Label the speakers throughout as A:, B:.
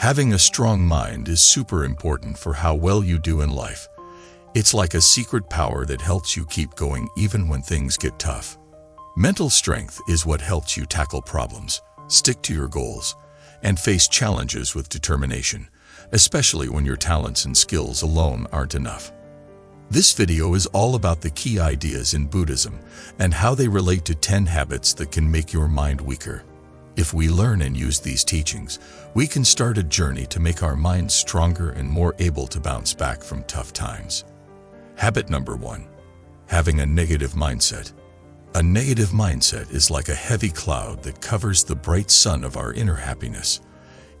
A: Having a strong mind is super important for how well you do in life. It's like a secret power that helps you keep going even when things get tough. Mental strength is what helps you tackle problems, stick to your goals, and face challenges with determination, especially when your talents and skills alone aren't enough. This video is all about the key ideas in Buddhism and how they relate to 10 habits that can make your mind weaker. If we learn and use these teachings, we can start a journey to make our minds stronger and more able to bounce back from tough times. Habit number 1. Having a negative mindset. A negative mindset is like a heavy cloud that covers the bright sun of our inner happiness.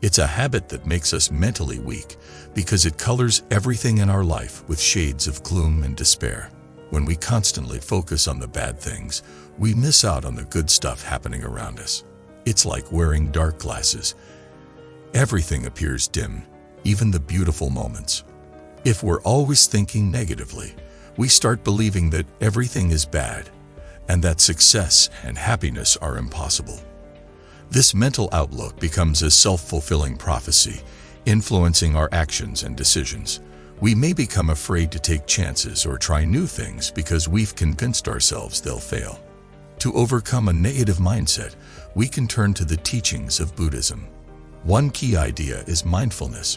A: It's a habit that makes us mentally weak because it colors everything in our life with shades of gloom and despair. When we constantly focus on the bad things, we miss out on the good stuff happening around us. It's like wearing dark glasses. Everything appears dim, even the beautiful moments. If we're always thinking negatively, we start believing that everything is bad and that success and happiness are impossible. This mental outlook becomes a self-fulfilling prophecy, influencing our actions and decisions. We may become afraid to take chances or try new things because we've convinced ourselves they'll fail. To overcome a negative mindset, we can turn to the teachings of Buddhism. One key idea is mindfulness,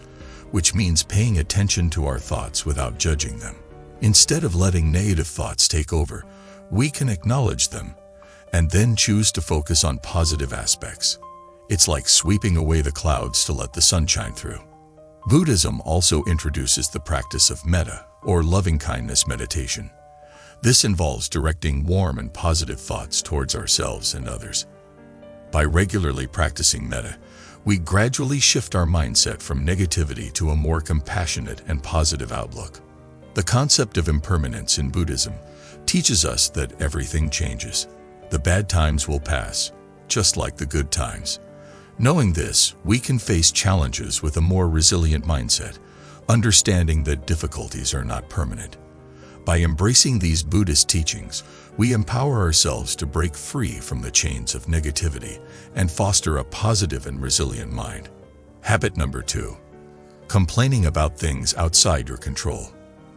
A: which means paying attention to our thoughts without judging them. Instead of letting negative thoughts take over, we can acknowledge them and then choose to focus on positive aspects. It's like sweeping away the clouds to let the sun shine through. Buddhism also introduces the practice of metta, or loving-kindness meditation. This involves directing warm and positive thoughts towards ourselves and others. By regularly practicing metta, we gradually shift our mindset from negativity to a more compassionate and positive outlook. The concept of impermanence in Buddhism teaches us that everything changes. The bad times will pass, just like the good times. Knowing this, we can face challenges with a more resilient mindset, understanding that difficulties are not permanent. By embracing these Buddhist teachings, we empower ourselves to break free from the chains of negativity and foster a positive and resilient mind. Habit number 2. Complaining about things outside your control.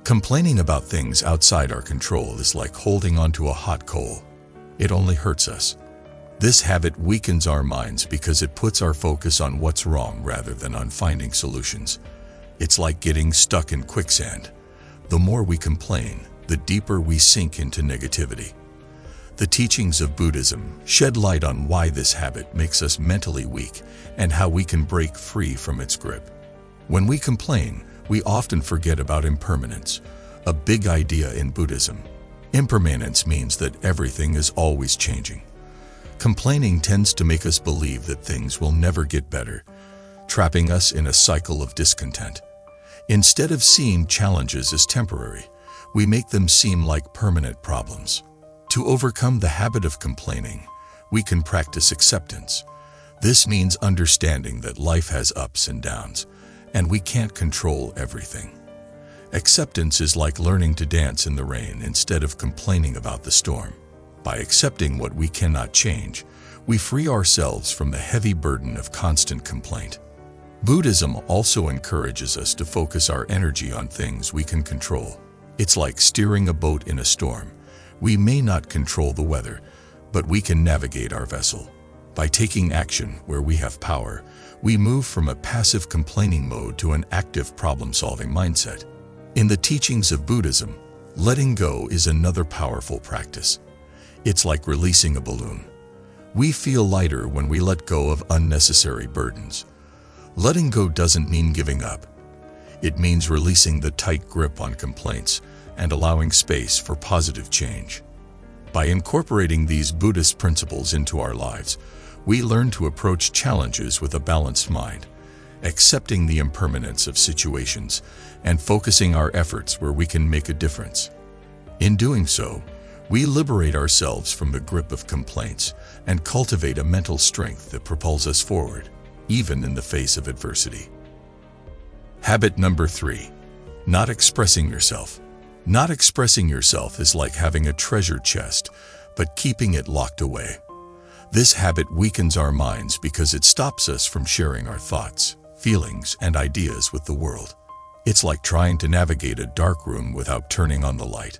A: Complaining about things outside our control is like holding onto a hot coal. It only hurts us. This habit weakens our minds because it puts our focus on what's wrong rather than on finding solutions. It's like getting stuck in quicksand. The more we complain, the deeper we sink into negativity. The teachings of Buddhism shed light on why this habit makes us mentally weak and how we can break free from its grip. When we complain, we often forget about impermanence, a big idea in Buddhism. Impermanence means that everything is always changing. Complaining tends to make us believe that things will never get better, trapping us in a cycle of discontent. Instead of seeing challenges as temporary, we make them seem like permanent problems. To overcome the habit of complaining, we can practice acceptance. This means understanding that life has ups and downs, and we can't control everything. Acceptance is like learning to dance in the rain instead of complaining about the storm. By accepting what we cannot change, we free ourselves from the heavy burden of constant complaint. Buddhism also encourages us to focus our energy on things we can control. It's like steering a boat in a storm. We may not control the weather, but we can navigate our vessel. By taking action where we have power, we move from a passive complaining mode to an active problem-solving mindset. In the teachings of Buddhism, letting go is another powerful practice. It's like releasing a balloon. We feel lighter when we let go of unnecessary burdens. Letting go doesn't mean giving up. It means releasing the tight grip on complaints and allowing space for positive change. By incorporating these Buddhist principles into our lives, we learn to approach challenges with a balanced mind, accepting the impermanence of situations and focusing our efforts where we can make a difference. In doing so, we liberate ourselves from the grip of complaints and cultivate a mental strength that propels us forward, even in the face of adversity. Habit number 3. Not expressing yourself. Not expressing yourself is like having a treasure chest, but keeping it locked away. This habit weakens our minds because it stops us from sharing our thoughts, feelings, and ideas with the world. It's like trying to navigate a dark room without turning on the light.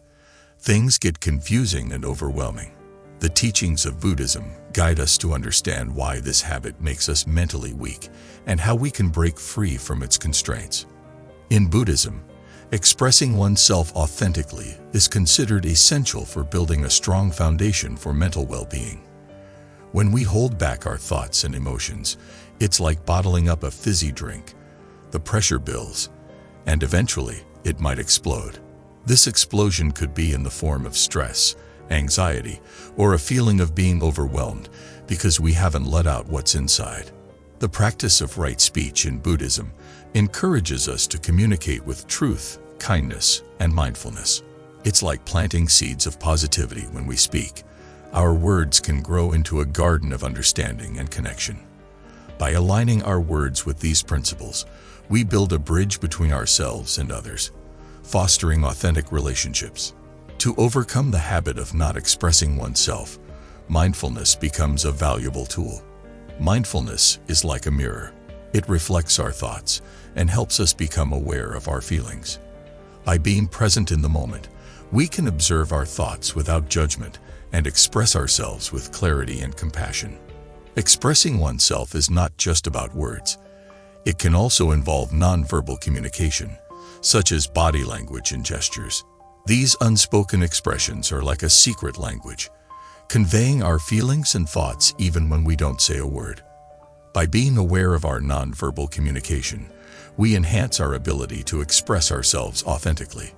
A: Things get confusing and overwhelming. The teachings of Buddhism guide us to understand why this habit makes us mentally weak and how we can break free from its constraints. In Buddhism, expressing oneself authentically is considered essential for building a strong foundation for mental well-being. When we hold back our thoughts and emotions, it's like bottling up a fizzy drink. The pressure builds, and eventually it might explode. This explosion could be in the form of stress, anxiety, or a feeling of being overwhelmed because we haven't let out what's inside. The practice of right speech in Buddhism encourages us to communicate with truth, kindness, and mindfulness. It's like planting seeds of positivity when we speak. Our words can grow into a garden of understanding and connection. By aligning our words with these principles, we build a bridge between ourselves and others, fostering authentic relationships. To overcome the habit of not expressing oneself, mindfulness becomes a valuable tool. Mindfulness is like a mirror. It reflects our thoughts and helps us become aware of our feelings. By being present in the moment, we can observe our thoughts without judgment and express ourselves with clarity and compassion. Expressing oneself is not just about words. It can also involve nonverbal communication, such as body language and gestures. These unspoken expressions are like a secret language, conveying our feelings and thoughts even when we don't say a word. By being aware of our nonverbal communication, we enhance our ability to express ourselves authentically.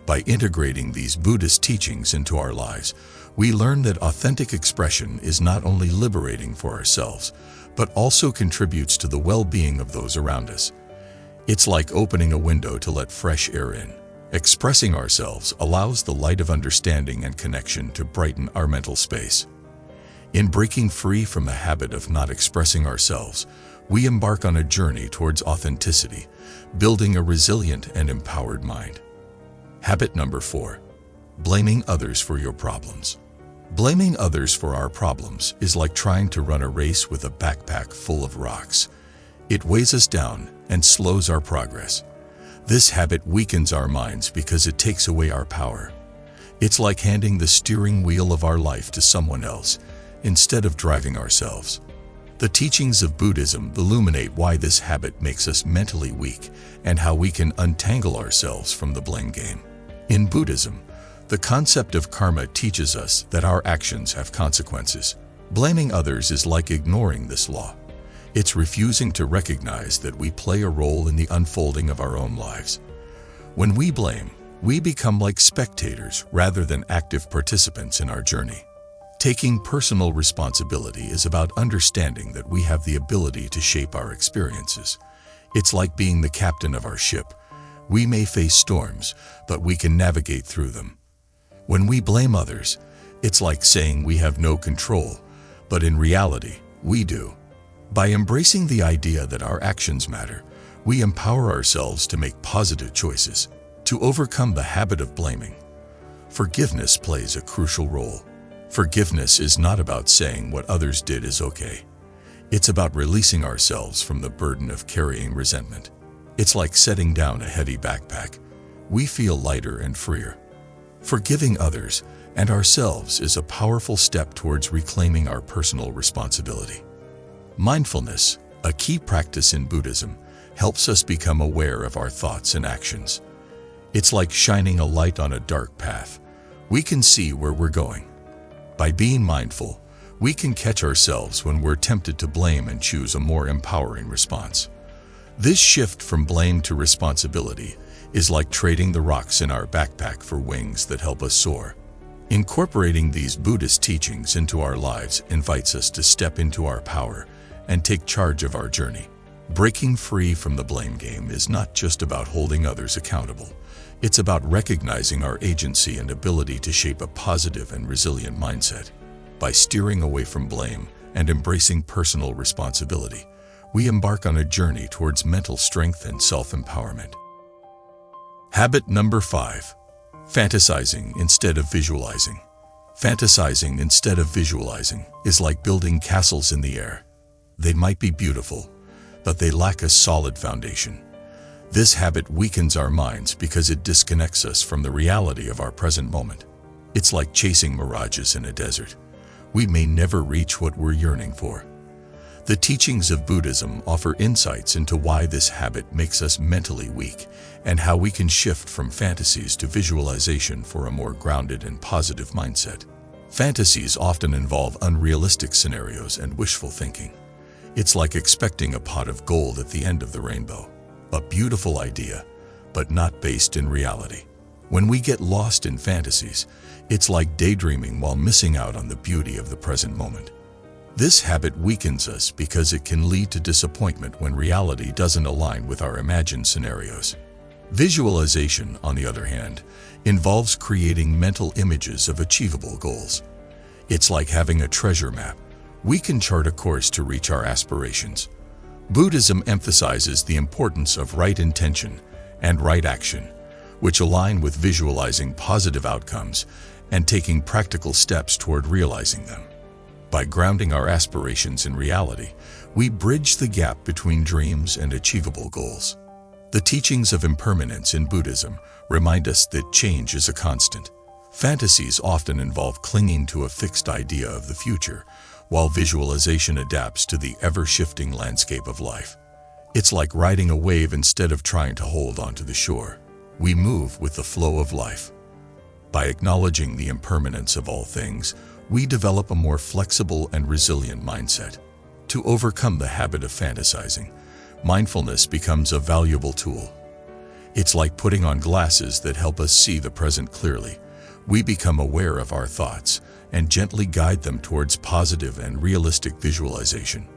A: By integrating these Buddhist teachings into our lives, we learn that authentic expression is not only liberating for ourselves, but also contributes to the well-being of those around us. It's like opening a window to let fresh air in. Expressing ourselves allows the light of understanding and connection to brighten our mental space. In breaking free from the habit of not expressing ourselves, we embark on a journey towards authenticity, building a resilient and empowered mind. Habit number 4. Blaming others for your problems. Blaming others for our problems is like trying to run a race with a backpack full of rocks. It weighs us down and slows our progress. This habit weakens our minds because it takes away our power. It's like handing the steering wheel of our life to someone else instead of driving ourselves. The teachings of Buddhism illuminate why this habit makes us mentally weak and how we can untangle ourselves from the blame game. In Buddhism, the concept of karma teaches us that our actions have consequences. Blaming others is like ignoring this law. It's refusing to recognize that we play a role in the unfolding of our own lives. When we blame, we become like spectators rather than active participants in our journey. Taking personal responsibility is about understanding that we have the ability to shape our experiences. It's like being the captain of our ship. We may face storms, but we can navigate through them. When we blame others, it's like saying we have no control, but in reality, we do. By embracing the idea that our actions matter, we empower ourselves to make positive choices. To overcome the habit of blaming, forgiveness plays a crucial role. Forgiveness is not about saying what others did is okay. It's about releasing ourselves from the burden of carrying resentment. It's like setting down a heavy backpack. We feel lighter and freer. Forgiving others and ourselves is a powerful step towards reclaiming our personal responsibility. Mindfulness, a key practice in Buddhism, helps us become aware of our thoughts and actions. It's like shining a light on a dark path. We can see where we're going. By being mindful, we can catch ourselves when we're tempted to blame and choose a more empowering response. This shift from blame to responsibility is like trading the rocks in our backpack for wings that help us soar. Incorporating these Buddhist teachings into our lives invites us to step into our power and take charge of our journey. Breaking free from the blame game is not just about holding others accountable. It's about recognizing our agency and ability to shape a positive and resilient mindset. By steering away from blame and embracing personal responsibility, we embark on a journey towards mental strength and self-empowerment. Habit number 5. Fantasizing instead of visualizing. Fantasizing instead of visualizing is like building castles in the air. They might be beautiful, but they lack a solid foundation. This habit weakens our minds because it disconnects us from the reality of our present moment. It's like chasing mirages in a desert. We may never reach what we're yearning for. The teachings of Buddhism offer insights into why this habit makes us mentally weak and how we can shift from fantasies to visualization for a more grounded and positive mindset. Fantasies often involve unrealistic scenarios and wishful thinking. It's like expecting a pot of gold at the end of the rainbow. A beautiful idea, but not based in reality. When we get lost in fantasies, it's like daydreaming while missing out on the beauty of the present moment. This habit weakens us because it can lead to disappointment when reality doesn't align with our imagined scenarios. Visualization, on the other hand, involves creating mental images of achievable goals. It's like having a treasure map. We can chart a course to reach our aspirations. Buddhism emphasizes the importance of right intention and right action, which align with visualizing positive outcomes and taking practical steps toward realizing them. By grounding our aspirations in reality, we bridge the gap between dreams and achievable goals. The teachings of impermanence in Buddhism remind us that change is a constant. Fantasies often involve clinging to a fixed idea of the future, while visualization adapts to the ever-shifting landscape of life. It's like riding a wave instead of trying to hold onto the shore. We move with the flow of life. By acknowledging the impermanence of all things, we develop a more flexible and resilient mindset. To overcome the habit of fantasizing, mindfulness becomes a valuable tool. It's like putting on glasses that help us see the present clearly. We become aware of our thoughts and gently guide them towards positive and realistic visualization.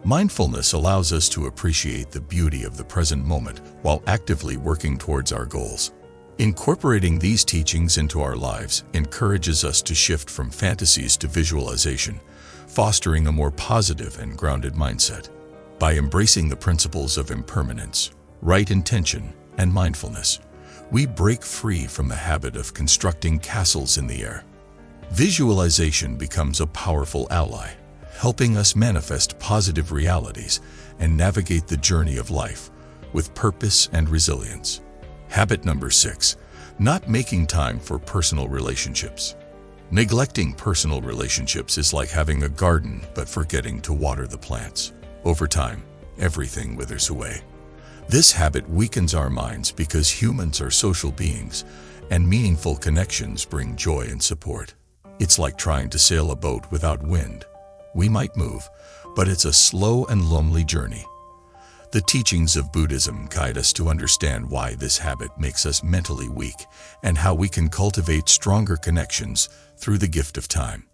A: Mindfulness allows us to appreciate the beauty of the present moment while actively working towards our goals. Incorporating these teachings into our lives encourages us to shift from fantasies to visualization, fostering a more positive and grounded mindset. By embracing the principles of impermanence, right intention, and mindfulness, we break free from the habit of constructing castles in the air. Visualization becomes a powerful ally, helping us manifest positive realities and navigate the journey of life with purpose and resilience. Habit number 6, not making time for personal relationships. Neglecting personal relationships is like having a garden but forgetting to water the plants. Over time, everything withers away. This habit weakens our minds because humans are social beings, and meaningful connections bring joy and support. It's like trying to sail a boat without wind. We might move, but it's a slow and lonely journey. The teachings of Buddhism guide us to understand why this habit makes us mentally weak and how we can cultivate stronger connections through the gift of time.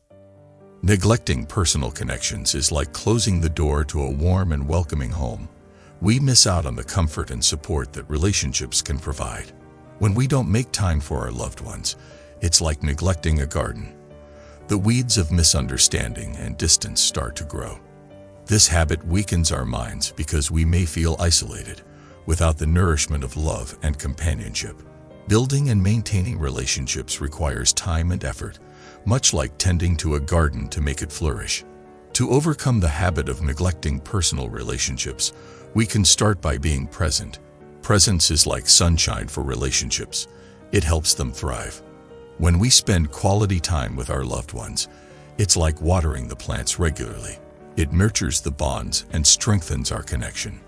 A: Neglecting personal connections is like closing the door to a warm and welcoming home. We miss out on the comfort and support that relationships can provide. When we don't make time for our loved ones, it's like neglecting a garden. The weeds of misunderstanding and distance start to grow. This habit weakens our minds because we may feel isolated without the nourishment of love and companionship. Building and maintaining relationships requires time and effort, much like tending to a garden to make it flourish. To overcome the habit of neglecting personal relationships, we can start by being present. Presence is like sunshine for relationships. It helps them thrive. When we spend quality time with our loved ones, it's like watering the plants regularly. It nurtures the bonds and strengthens our connection.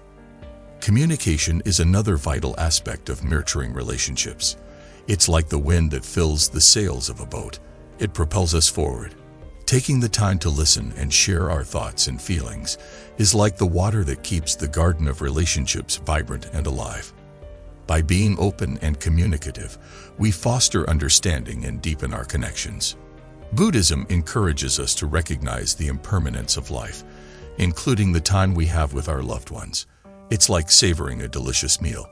A: Communication is another vital aspect of nurturing relationships. It's like the wind that fills the sails of a boat. It propels us forward. Taking the time to listen and share our thoughts and feelings is like the water that keeps the garden of relationships vibrant and alive. By being open and communicative, we foster understanding and deepen our connections. Buddhism encourages us to recognize the impermanence of life, including the time we have with our loved ones. It's like savoring a delicious meal.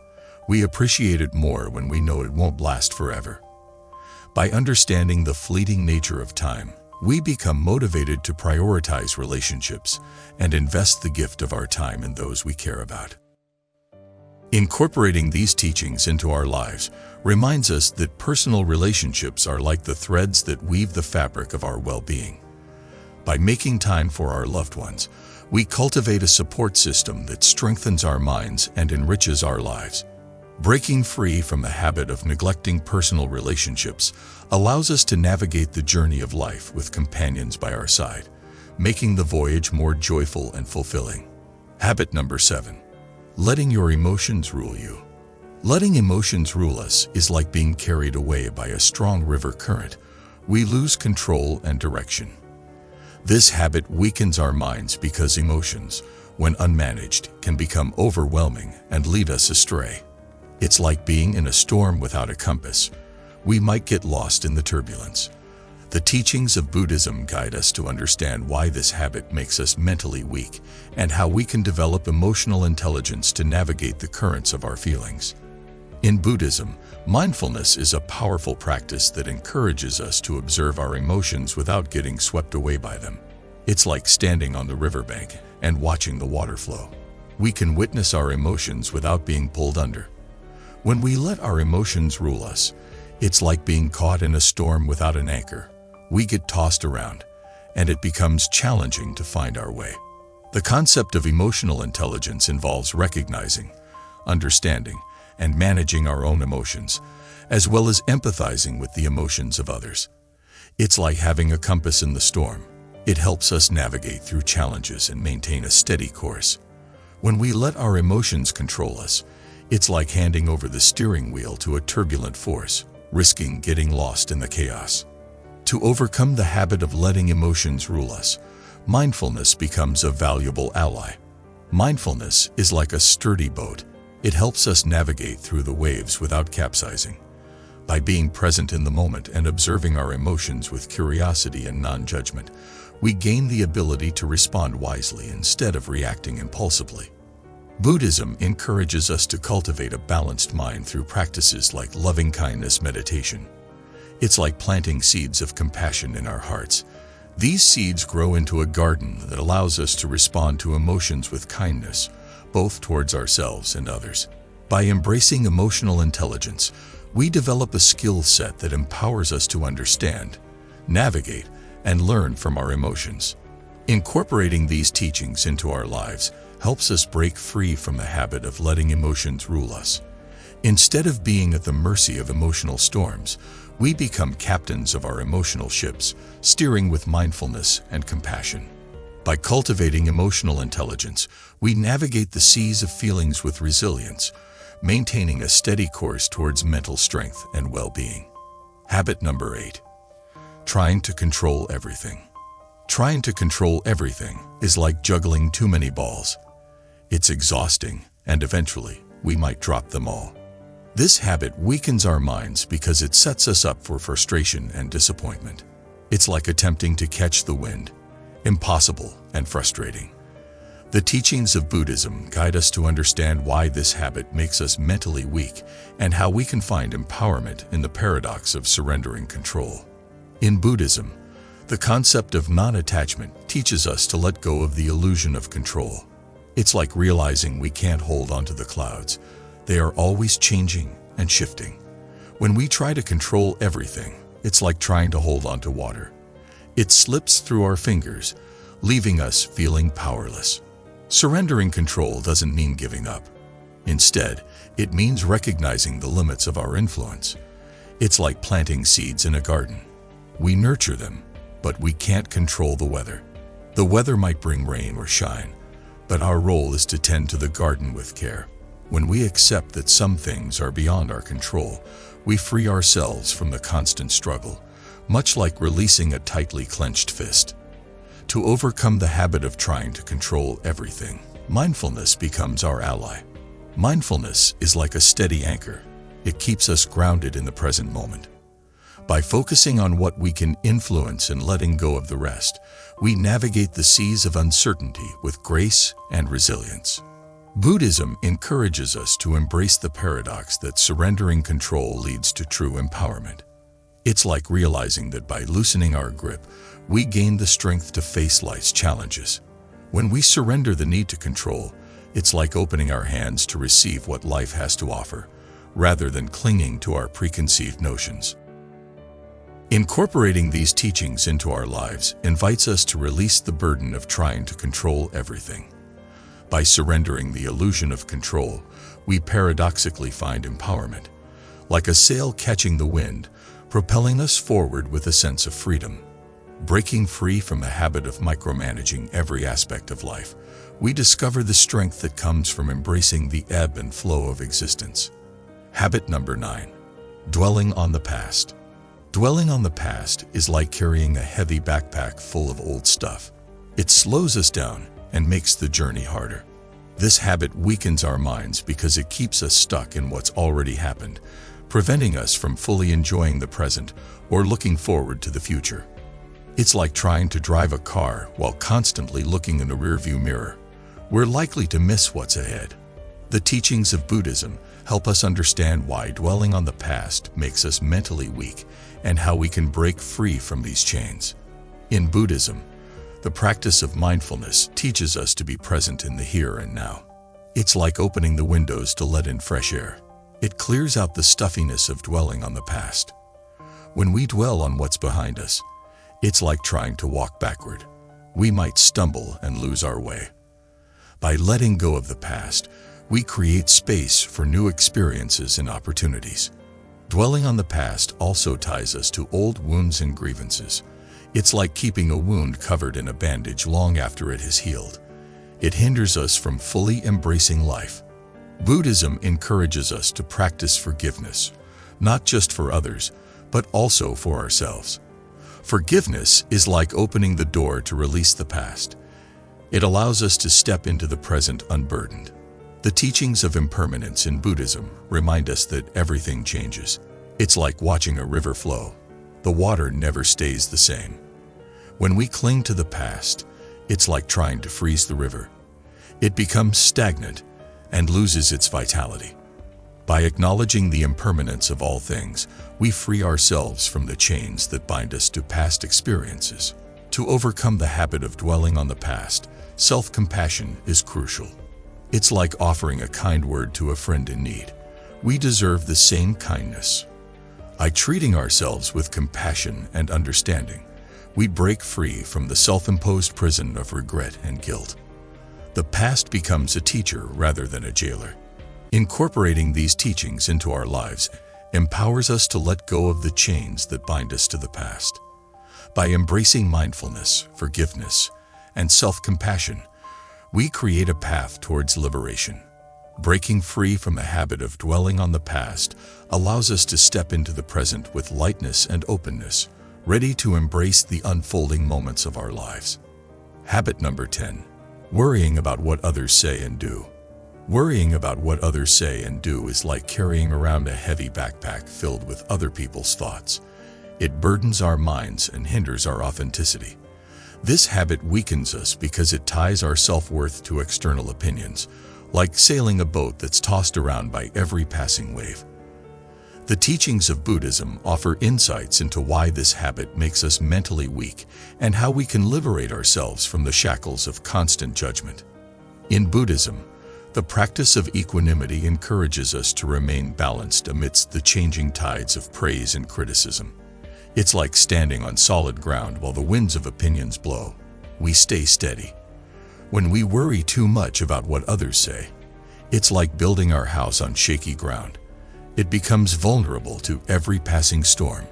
A: We appreciate it more when we know it won't last forever. By understanding the fleeting nature of time, we become motivated to prioritize relationships and invest the gift of our time in those we care about. Incorporating these teachings into our lives reminds us that personal relationships are like the threads that weave the fabric of our well-being. By making time for our loved ones, we cultivate a support system that strengthens our minds and enriches our lives. Breaking free from the habit of neglecting personal relationships allows us to navigate the journey of life with companions by our side, making the voyage more joyful and fulfilling. Habit number 7. Letting your emotions rule you. Letting emotions rule us is like being carried away by a strong river current. We lose control and direction. This habit weakens our minds because emotions, when unmanaged, can become overwhelming and lead us astray. It's like being in a storm without a compass. We might get lost in the turbulence. The teachings of Buddhism guide us to understand why this habit makes us mentally weak and how we can develop emotional intelligence to navigate the currents of our feelings. In Buddhism, mindfulness is a powerful practice that encourages us to observe our emotions without getting swept away by them. It's like standing on the riverbank and watching the water flow. We can witness our emotions without being pulled under. When we let our emotions rule us, it's like being caught in a storm without an anchor. We get tossed around, and it becomes challenging to find our way. The concept of emotional intelligence involves recognizing, understanding, and managing our own emotions, as well as empathizing with the emotions of others. It's like having a compass in the storm. It helps us navigate through challenges and maintain a steady course. When we let our emotions control us, it's like handing over the steering wheel to a turbulent force, risking getting lost in the chaos. To overcome the habit of letting emotions rule us, mindfulness becomes a valuable ally. Mindfulness is like a sturdy boat. It helps us navigate through the waves without capsizing. By being present in the moment and observing our emotions with curiosity and non-judgment, we gain the ability to respond wisely instead of reacting impulsively. Buddhism encourages us to cultivate a balanced mind through practices like loving-kindness meditation. It's like planting seeds of compassion in our hearts. These seeds grow into a garden that allows us to respond to emotions with kindness, both towards ourselves and others. By embracing emotional intelligence, we develop a skill set that empowers us to understand, navigate, and learn from our emotions. Incorporating these teachings into our lives helps us break free from the habit of letting emotions rule us. Instead of being at the mercy of emotional storms, we become captains of our emotional ships, steering with mindfulness and compassion. By cultivating emotional intelligence, we navigate the seas of feelings with resilience, maintaining a steady course towards mental strength and well-being. Habit number 8. Trying to control everything. Trying to control everything is like juggling too many balls. It's exhausting, and eventually, we might drop them all. This habit weakens our minds because it sets us up for frustration and disappointment. It's like attempting to catch the wind. Impossible and frustrating. The teachings of Buddhism guide us to understand why this habit makes us mentally weak and how we can find empowerment in the paradox of surrendering control. In Buddhism, the concept of non-attachment teaches us to let go of the illusion of control. It's like realizing we can't hold onto the clouds. They are always changing and shifting. When we try to control everything, it's like trying to hold onto water. It slips through our fingers, leaving us feeling powerless. Surrendering control doesn't mean giving up. Instead, it means recognizing the limits of our influence. It's like planting seeds in a garden. We nurture them, but we can't control the weather. The weather might bring rain or shine, but our role is to tend to the garden with care. When we accept that some things are beyond our control, we free ourselves from the constant struggle, much like releasing a tightly clenched fist. To overcome the habit of trying to control everything, mindfulness becomes our ally. Mindfulness is like a steady anchor. It keeps us grounded in the present moment. By focusing on what we can influence and letting go of the rest, we navigate the seas of uncertainty with grace and resilience. Buddhism encourages us to embrace the paradox that surrendering control leads to true empowerment. It's like realizing that by loosening our grip, we gain the strength to face life's challenges. When we surrender the need to control, it's like opening our hands to receive what life has to offer, rather than clinging to our preconceived notions. Incorporating these teachings into our lives invites us to release the burden of trying to control everything. By surrendering the illusion of control, we paradoxically find empowerment, like a sail catching the wind, propelling us forward with a sense of freedom. Breaking free from the habit of micromanaging every aspect of life, we discover the strength that comes from embracing the ebb and flow of existence. Habit number 9. Dwelling on the past. Dwelling on the past is like carrying a heavy backpack full of old stuff. It slows us down and makes the journey harder. This habit weakens our minds because it keeps us stuck in what's already happened, preventing us from fully enjoying the present or looking forward to the future. It's like trying to drive a car while constantly looking in a rearview mirror. We're likely to miss what's ahead. The teachings of Buddhism help us understand why dwelling on the past makes us mentally weak and how we can break free from these chains. In Buddhism, the practice of mindfulness teaches us to be present in the here and now. It's like opening the windows to let in fresh air. It clears out the stuffiness of dwelling on the past. When we dwell on what's behind us, it's like trying to walk backward. We might stumble and lose our way. By letting go of the past, we create space for new experiences and opportunities. Dwelling on the past also ties us to old wounds and grievances. It's like keeping a wound covered in a bandage long after it has healed. It hinders us from fully embracing life. Buddhism encourages us to practice forgiveness, not just for others, but also for ourselves. Forgiveness is like opening the door to release the past. It allows us to step into the present unburdened. The teachings of impermanence in Buddhism remind us that everything changes. It's like watching a river flow. The water never stays the same. When we cling to the past, it's like trying to freeze the river. It becomes stagnant and loses its vitality. By acknowledging the impermanence of all things, we free ourselves from the chains that bind us to past experiences. To overcome the habit of dwelling on the past, self-compassion is crucial. It's like offering a kind word to a friend in need. We deserve the same kindness. By treating ourselves with compassion and understanding, we break free from the self-imposed prison of regret and guilt. The past becomes a teacher rather than a jailer. Incorporating these teachings into our lives empowers us to let go of the chains that bind us to the past. By embracing mindfulness, forgiveness, and self-compassion, we create a path towards liberation. Breaking free from the habit of dwelling on the past allows us to step into the present with lightness and openness, ready to embrace the unfolding moments of our lives. Habit number 10. Worrying about what others say and do. Worrying about what others say and do is like carrying around a heavy backpack filled with other people's thoughts. It burdens our minds and hinders our authenticity. This habit weakens us because it ties our self-worth to external opinions, like sailing a boat that's tossed around by every passing wave. The teachings of Buddhism offer insights into why this habit makes us mentally weak and how we can liberate ourselves from the shackles of constant judgment. In Buddhism, the practice of equanimity encourages us to remain balanced amidst the changing tides of praise and criticism. It's like standing on solid ground while the winds of opinions blow. We stay steady. When we worry too much about what others say, it's like building our house on shaky ground. It becomes vulnerable to every passing storm.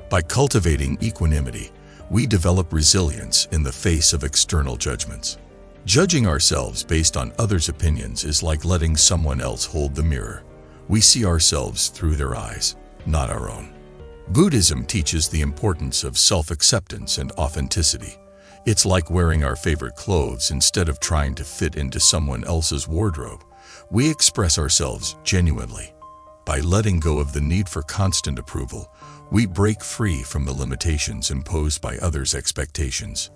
A: By cultivating equanimity, we develop resilience in the face of external judgments. Judging ourselves based on others' opinions is like letting someone else hold the mirror. We see ourselves through their eyes, not our own. Buddhism teaches the importance of self-acceptance and authenticity. It's like wearing our favorite clothes instead of trying to fit into someone else's wardrobe. We express ourselves genuinely. By letting go of the need for constant approval, we break free from the limitations imposed by others' expectations.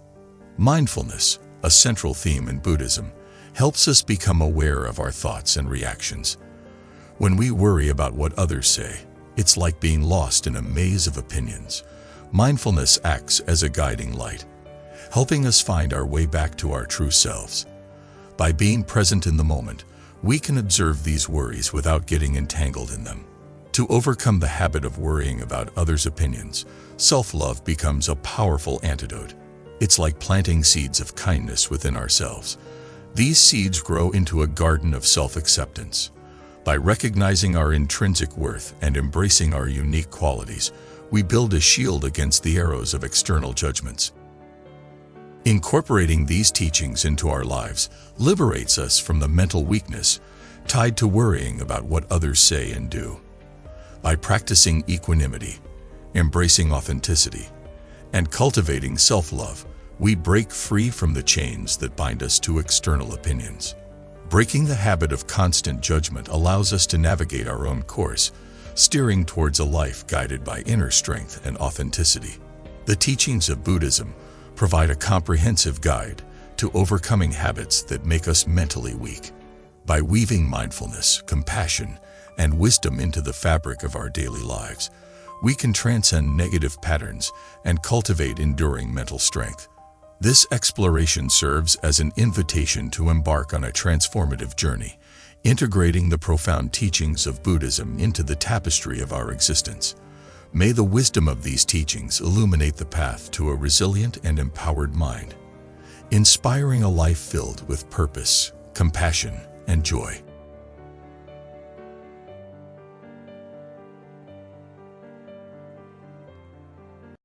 A: Mindfulness, a central theme in Buddhism, helps us become aware of our thoughts and reactions. When we worry about what others say, it's like being lost in a maze of opinions. Mindfulness acts as a guiding light, helping us find our way back to our true selves. By being present in the moment, we can observe these worries without getting entangled in them. To overcome the habit of worrying about others' opinions, self-love becomes a powerful antidote. It's like planting seeds of kindness within ourselves. These seeds grow into a garden of self-acceptance. By recognizing our intrinsic worth and embracing our unique qualities, we build a shield against the arrows of external judgments. Incorporating these teachings into our lives liberates us from the mental weakness tied to worrying about what others say and do. By practicing equanimity, embracing authenticity, and cultivating self-love, we break free from the chains that bind us to external opinions. Breaking the habit of constant judgment allows us to navigate our own course, steering towards a life guided by inner strength and authenticity. The teachings of Buddhism provide a comprehensive guide to overcoming habits that make us mentally weak. By weaving mindfulness, compassion, and wisdom into the fabric of our daily lives, we can transcend negative patterns and cultivate enduring mental strength. This exploration serves as an invitation to embark on a transformative journey, integrating the profound teachings of Buddhism into the tapestry of our existence. May the wisdom of these teachings illuminate the path to a resilient and empowered mind, inspiring a life filled with purpose, compassion, and joy.